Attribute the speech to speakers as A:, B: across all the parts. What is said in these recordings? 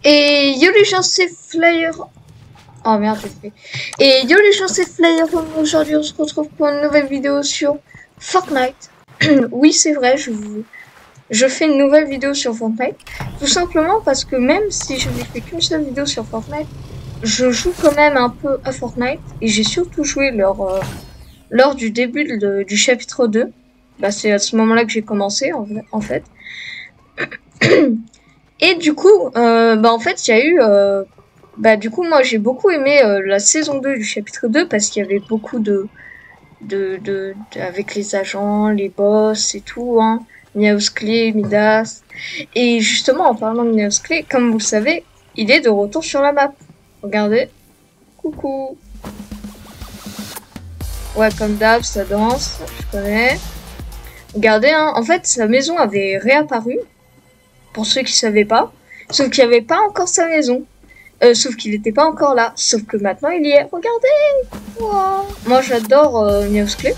A: Et yo les gens, c'est Flyer. Oh merde, j'ai fait. Et yo les gens, c'est Flyer. Aujourd'hui, on se retrouve pour une nouvelle vidéo sur Fortnite. Oui, c'est vrai, je fais une nouvelle vidéo sur Fortnite. Tout simplement parce que même si je n'ai fait qu'une seule vidéo sur Fortnite, je joue quand même un peu à Fortnite. Et j'ai surtout joué lors du début du chapitre 2. Bah, c'est à ce moment-là que j'ai commencé, en fait. Et du coup, en fait, il y a eu... du coup, moi, j'ai beaucoup aimé la saison 2 du chapitre 2 parce qu'il y avait beaucoup avec les agents, les boss et tout, hein. Miaus Clay, Midas. Et justement, en parlant de Miaus Clay, comme vous le savez, il est de retour sur la map. Regardez. Coucou. Ouais, comme d'hab, ça danse. Je connais. Regardez, hein. En fait, sa maison avait réapparu. Pour ceux qui savaient pas. Sauf qu'il n'y avait pas encore sa maison. Sauf qu'il n'était pas encore là. Sauf que maintenant, il y est. Regardez. Wow. Moi, j'adore Miaus Clay.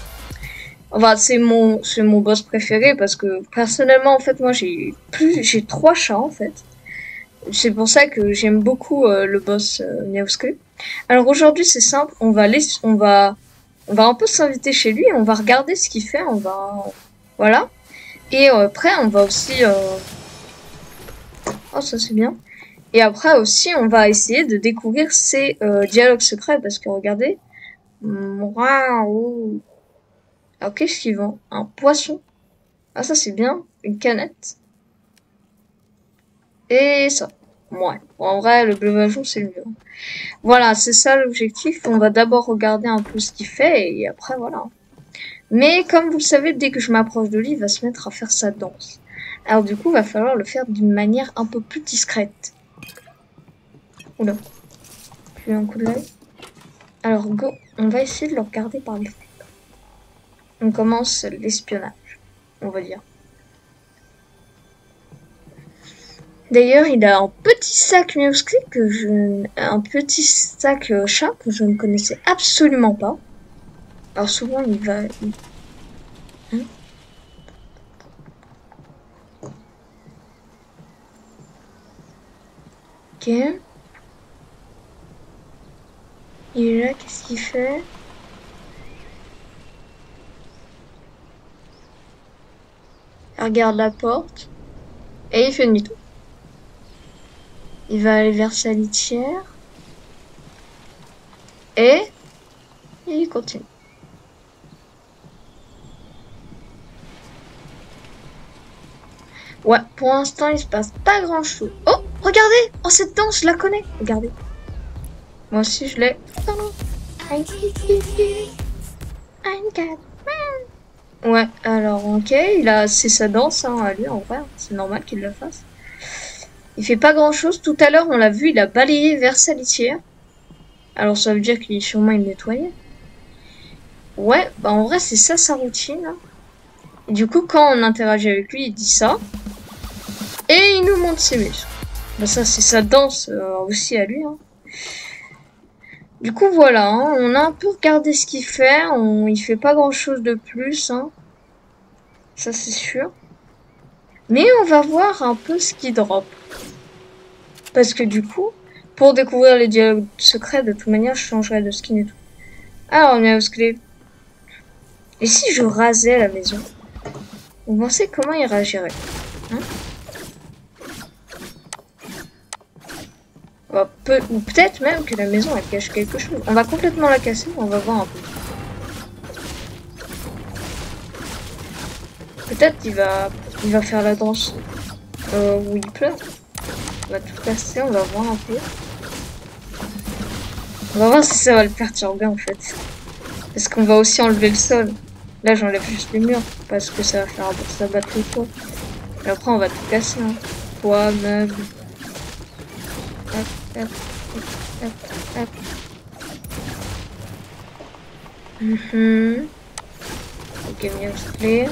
A: Enfin, c'est mon boss préféré parce que personnellement, en fait, moi, j'ai 3 chats, en fait. C'est pour ça que j'aime beaucoup le boss Miaus Clay. Alors aujourd'hui, c'est simple. On va un peu s'inviter chez lui. On va regarder ce qu'il fait. Voilà. Et après, on va aussi, oh, ça c'est bien. Et après aussi, on va essayer de découvrir ses dialogues secrets parce que regardez. Waouh. Alors qu'est-ce qu'il vend? Un poisson. Ah ça c'est bien. Une canette. Et ça. Ouais. Bon, en vrai, le bleu jaune c'est le mieux. Voilà, c'est ça l'objectif. On va d'abord regarder un peu ce qu'il fait et après voilà. Mais comme vous le savez, dès que je m'approche de lui, il va se mettre à faire sa danse. Alors du coup, il va falloir le faire d'une manière un peu plus discrète. Oula. J'ai eu un coup de l'œil. Alors go, on va essayer de le regarder par les fenêtres. On commence l'espionnage, on va dire. D'ailleurs, il a un petit sac Miowski un petit sac chat que je ne connaissais absolument pas. Alors souvent, il va... Hein, ok. Il est là, qu'est-ce qu'il fait? Il regarde la porte. Et il fait demi-tour. Il va aller vers sa litière. Et il continue. Ouais, pour l'instant, il se passe pas grand-chose. Oh, regardez! Oh, cette danse, je la connais. Regardez. Moi aussi, je l'ai. Ouais, alors, ok, c'est sa danse, hein, à lui, en vrai. C'est normal qu'il le fasse. Il fait pas grand-chose. Tout à l'heure, on l'a vu, il a balayé vers sa litière. Alors, ça veut dire qu'il est sûrement il nettoyait. Ouais, bah en vrai, c'est ça sa routine. Hein. Et du coup, quand on interagit avec lui, il dit ça. Et il nous montre ses muscles. Bah ça, c'est sa danse aussi à lui. Hein. Du coup, voilà, hein, on a un peu regardé ce qu'il fait. Il fait pas grand-chose de plus. Hein. Ça, c'est sûr. Mais on va voir un peu ce qu'il drop. Parce que du coup, pour découvrir les dialogues secrets, de toute manière, je changerai de skin et tout. Alors, on est au clé. Et si je rasais la maison? Vous pensez comment il réagirait? Hein? Ou peut-être même que la maison elle cache quelque chose. On va complètement la casser, on va voir un peu. Peut-être il va faire la danse où il pleure. On va tout casser, on va voir un peu. On va voir si ça va le perturber en fait. Parce qu'on va aussi enlever le sol. Là j'enlève juste les murs parce que ça va faire ça battre le toit. Et après on va tout casser. Hein. Toit, meubles. Hop, hop, hop, hop, hop. Ok, bien clé.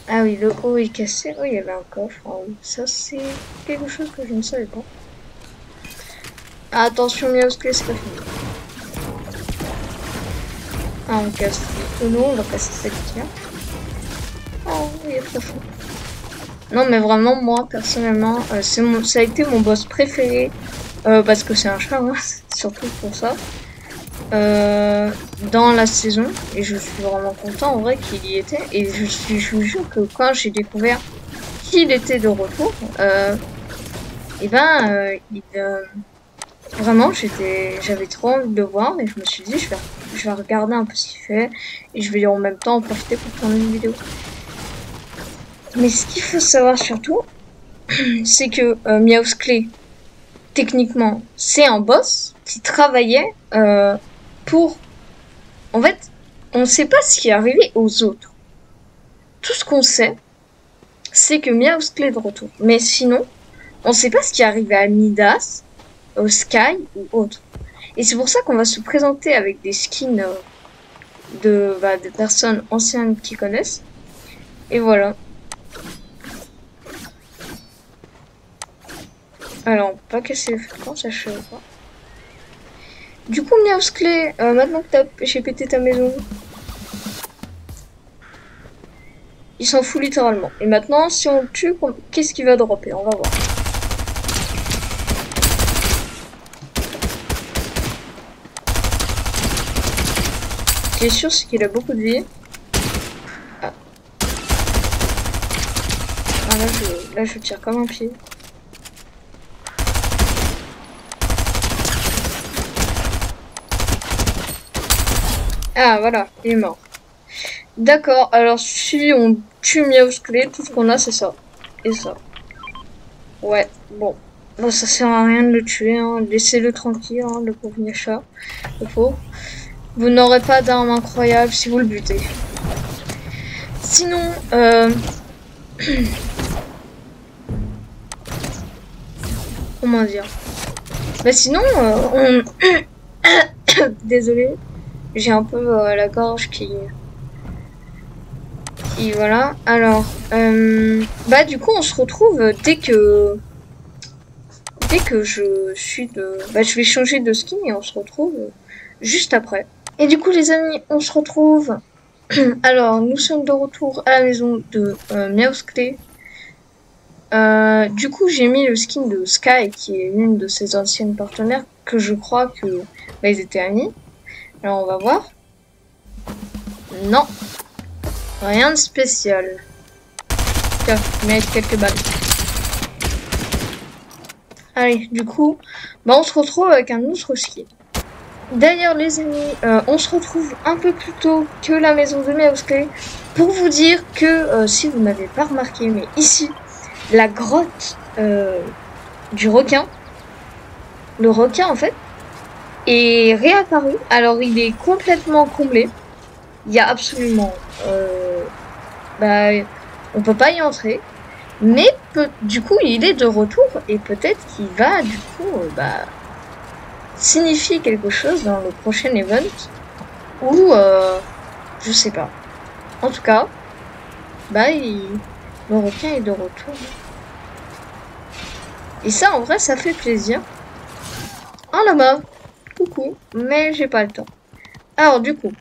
A: Ah oui, le haut est cassé. Oh, il y avait un coffre en haut. Ça, c'est quelque chose que je ne savais pas. Ah, attention, Miaousclé, c'est pas fini. Ah, on casse le tonneau, on va casser cette tienne. Oh, il est trop fou. Non, mais vraiment, moi, personnellement, ça a été mon boss préféré. Parce que c'est un chat, hein, surtout pour ça. Dans la saison. Et je suis vraiment content, en vrai, qu'il y était. Et je vous jure que quand j'ai découvert qu'il était de retour, et ben, vraiment, j'avais trop envie de le voir. Et je me suis dit, je vais regarder un peu ce qu'il fait. Et je vais en même temps en profiter pour tourner une vidéo. Mais ce qu'il faut savoir surtout, c'est que Miaousclé, techniquement, c'est un boss qui travaillait pour... En fait, on ne sait pas ce qui est arrivé aux autres. Tout ce qu'on sait, c'est que Miaousclé est de retour. Mais sinon, on ne sait pas ce qui est arrivé à Midas, au Sky ou autre. Et c'est pour ça qu'on va se présenter avec des skins des personnes anciennes qui connaissent. Et voilà. Alors, on peut pas casser le fréquent, ça je sais pas. Du coup, Miaousclé, maintenant que j'ai pété ta maison, il s'en fout littéralement. Et maintenant, si on le tue, qu'est-ce qu'il va dropper? On va voir. Ce qui est sûr, c'est qu'il a beaucoup de vie. Ah. Ah, là, je tire comme un pied. Ah, voilà, il est mort. D'accord, alors si on tue Miaousclé, tout ce qu'on a, c'est ça. Et ça. Ouais, bon. Bon, ça sert à rien de le tuer, hein. Laissez-le tranquille, hein, le pauvre chat. Le pauvre. Vous n'aurez pas d'arme incroyable si vous le butez. Sinon, comment dire? Bah sinon, désolé, j'ai un peu la gorge qui voilà. Alors, bah du coup, on se retrouve dès que je suis bah je vais changer de skin et on se retrouve juste après. Et du coup, les amis, on se retrouve. Alors, nous sommes de retour à la maison de Miaousclé. Du coup, j'ai mis le skin de Sky, qui est une de ses anciennes partenaires, que je crois que bah, ils étaient amis. Alors, on va voir. Non. Rien de spécial. Tiens, je vais mettre quelques balles. Allez, du coup, bah, on se retrouve avec un autre skin. D'ailleurs, les amis, on se retrouve un peu plus tôt que la maison de Miaousclé pour vous dire que, si vous n'avez pas remarqué, mais ici, la grotte du requin, le requin en fait, est réapparu. Alors, il est complètement comblé. Il y a absolument... bah, on peut pas y entrer. Mais du coup, il est de retour et peut-être qu'il va, du coup, bah... signifie quelque chose dans le prochain event ou je sais pas. En tout cas, bah le requin est de retour. Et ça en vrai ça fait plaisir. Ah là-bas, coucou, mais j'ai pas le temps. Alors du coup,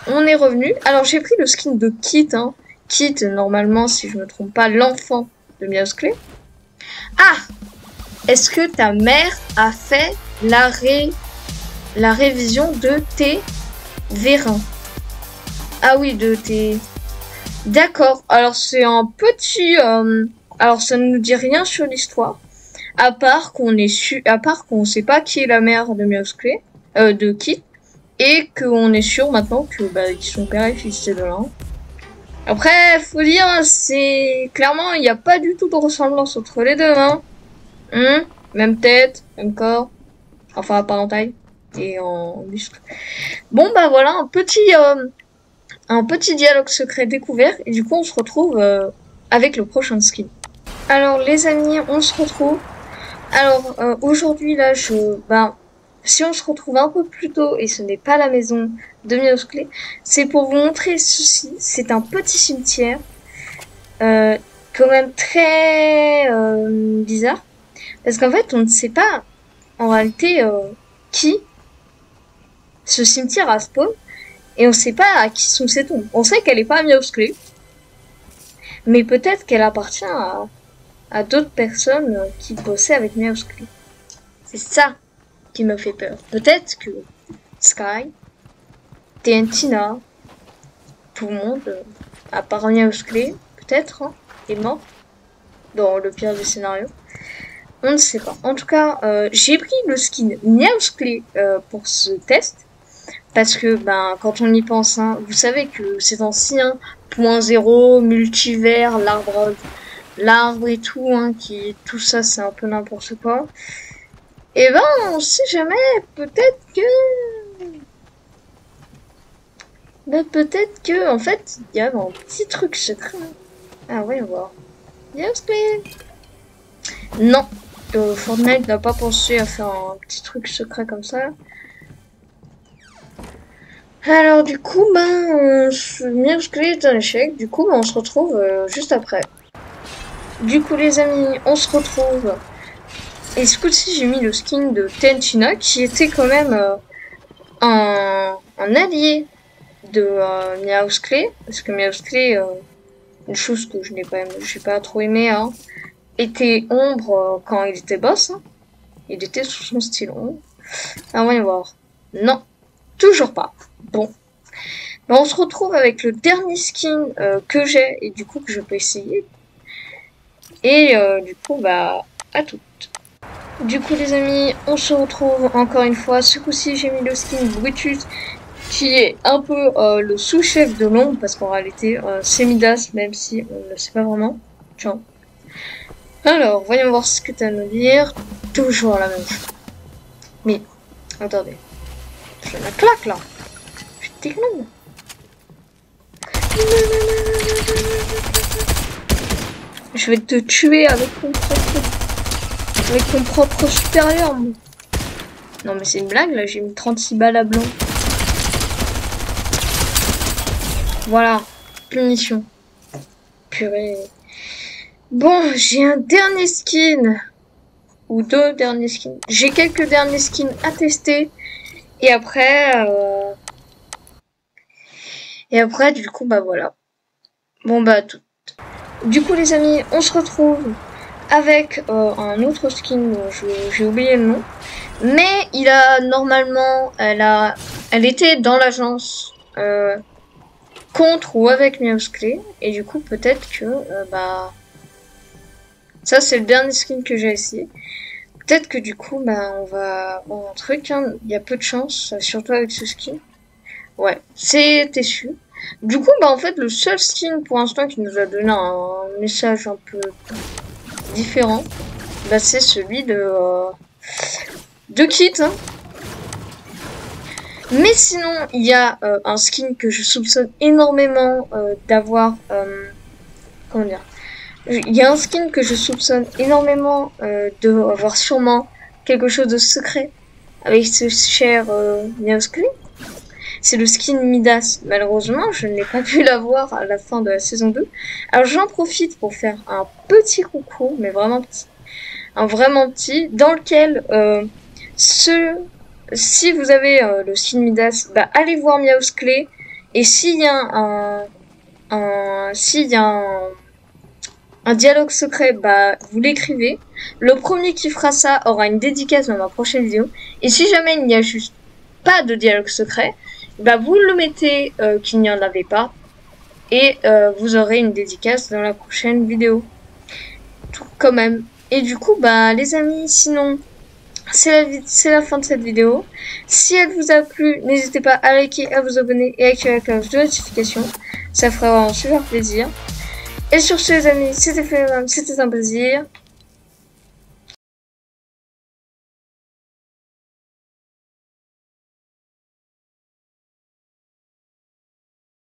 A: on est revenu. Alors j'ai pris le skin de Kit, hein. Kit, normalement, si je me trompe pas, l'enfant de Miaousclé. Ah! Est-ce que ta mère a fait la révision de tes vérins? Ah oui, de tes... D'accord. Alors c'est un petit... Alors ça ne nous dit rien sur l'histoire. À part qu'on sait pas qui est la mère de Miaousclé, de Kit. Et qu'on est sûr maintenant que bah, ils sont père et fils, ces deux-là. Après, faut dire, c'est... Clairement, il n'y a pas du tout de ressemblance entre les deux, hein. Même tête, même corps. Enfin, pas en taille et en muscle. Bon, bah voilà, un petit dialogue secret découvert. Et du coup, on se retrouve avec le prochain skin. Alors, les amis, on se retrouve. Alors, aujourd'hui, là, si on se retrouve un peu plus tôt, et ce n'est pas la maison de Miaousclé, c'est pour vous montrer ceci. C'est un petit cimetière. Quand même très bizarre. Parce qu'en fait, on ne sait pas, en réalité, qui ce cimetière a spawn. Et on ne sait pas à qui sont ces tombes. On sait qu'elle est pas à Miaousclé. Mais peut-être qu'elle appartient à d'autres personnes qui bossaient avec Meowsclé. C'est ça qui me fait peur. Peut-être que Sky, TNTina, tout le monde, à part Meowsclé, peut-être, hein, est mort dans le pire des scénarios. On ne sait pas. En tout cas, j'ai pris le skin Meowsclé pour ce test. Parce que, ben, quand on y pense, hein, vous savez que c'est ancien, hein, 0.0, multivers, l'arbre et tout, hein, tout ça, c'est un peu n'importe quoi. Et ben, on sait jamais, peut-être que, en fait, il y a un petit truc secret. Ah ouais, on va voir. Meowsclé. Non, Fortnite n'a pas pensé à faire un petit truc secret comme ça. Alors du coup, ben, Meowsclé est un échec. Du coup, ben, on se retrouve juste après. Du coup, les amis, on se retrouve. Et ce coup-ci, j'ai mis le skin de TNTina, qui était quand même un allié de Meowsclé. Parce que Meowsclé, une chose que j'ai pas trop aimé, hein, était ombre quand il était boss. Hein. Il était sous son style ombre. Ah, on va y voir. Non, toujours pas. Bon. Ben, on se retrouve avec le dernier skin que j'ai et du coup que je peux essayer. Et du coup, bah, à toutes. Du coup, les amis, on se retrouve encore une fois. Ce coup-ci, j'ai mis le skin Brutus, qui est un peu le sous-chef de l'ombre, parce qu'en réalité, c'est Midas, même si on ne le sait pas vraiment. Tiens. Alors, voyons voir ce que tu as à nous dire. Toujours la même chose. Mais, attendez. Je la claque, là. Je suis dégueulasse. Je vais te tuer avec ton propre supérieur. Moi. Non mais c'est une blague là, j'ai mis 36 balles à blanc. Voilà, punition. Purée. Bon, j'ai un dernier skin. Ou deux derniers skins. J'ai quelques derniers skins à tester. Et après... du coup, bah voilà. Bon bah tout. Du coup les amis, on se retrouve avec un autre skin dont j'ai oublié le nom. Mais il a normalement, elle était dans l'agence contre ou avec Meowsclé. Et du coup peut-être que bah ça c'est le dernier skin que j'ai essayé. Peut-être que du coup bah on va avoir un truc, hein. Il y a peu de chance, surtout avec ce skin. Ouais, c'était sûr. Du coup, bah en fait, le seul skin pour l'instant qui nous a donné un message un peu différent, bah c'est celui de Kit. Hein. Mais sinon, il y a un skin que je soupçonne énormément d'avoir... comment dire? Il y a un skin que je soupçonne énormément d'avoir sûrement quelque chose de secret avec ce cher Meowsclé. C'est le skin Midas. Malheureusement, je n'ai pas pu l'avoir à la fin de la saison 2. Alors j'en profite pour faire un petit coucou, mais vraiment petit. Un vraiment petit, dans lequel si vous avez le skin Midas, bah allez voir Meowsclé. Et s'il y a un dialogue secret, bah vous l'écrivez. Le premier qui fera ça aura une dédicace dans ma prochaine vidéo. Et si jamais il n'y a juste pas de dialogue secret, bah vous le mettez qu'il n'y en avait pas et vous aurez une dédicace dans la prochaine vidéo. Tout quand même. Et du coup bah les amis, sinon c'est la fin de cette vidéo. Si elle vous a plu, n'hésitez pas à liker, à vous abonner et à activer la cloche de notification. Ça ferait vraiment super plaisir. Et sur ce les amis, c'était un plaisir.